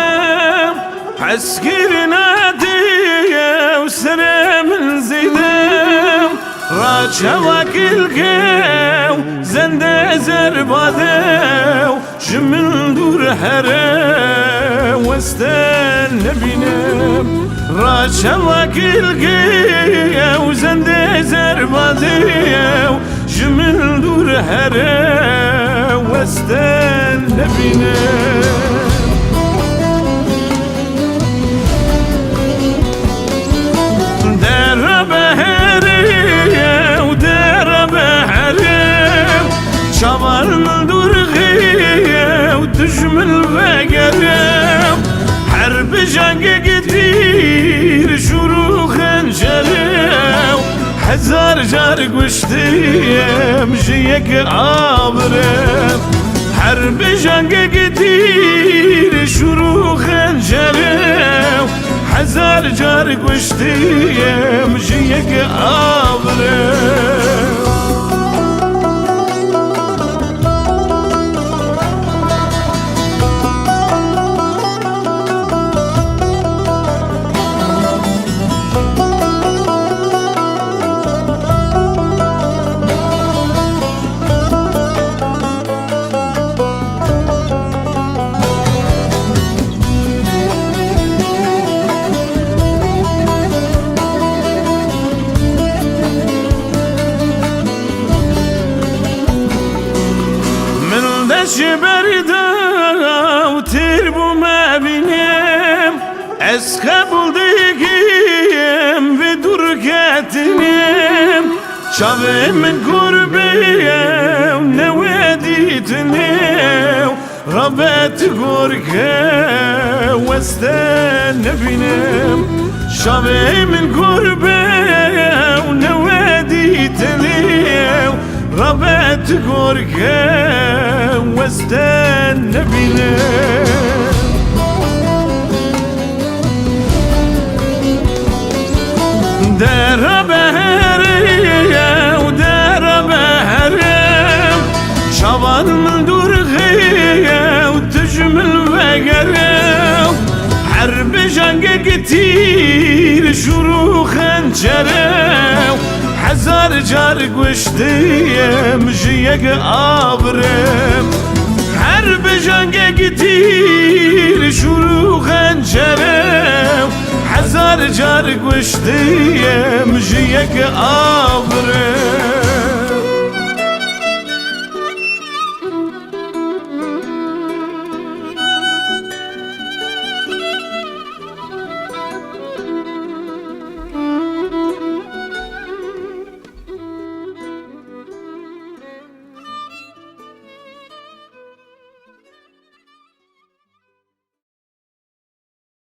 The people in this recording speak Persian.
زدم عسكر نادي وسرى من زيدم راجع وكل كاو زند زربادو جمل دور حرا واستنى بينام راجع وكل كاو زند زربادو جمل دور حرا واستنى بينام شمر من دور غيه وتجمل بقرم حرب جنگ كتير شروخ انجلو حزار جارك وشتيم جيك عابرم حرب جنگ كتير شروخ انجلو حزار جارك وشتيم جيك عابرم بردا وتربو ما بينام اسخبل ديكيم بدركاتنام شافي من قربية ونوادي تنام ربات قركة واستنى بينام شافي من قربية ونوادي تنام ربات قركة واستنى بينام دار بهرية ودار بهرم شبان من دور غية وتجمل بقرم حرب جنگ كتير شروخ انجرم حزار جارك وشتيم جيك عابرم حرب جنگ كتير شروخ انجرم حزار جارك وشتيم جيك عابرم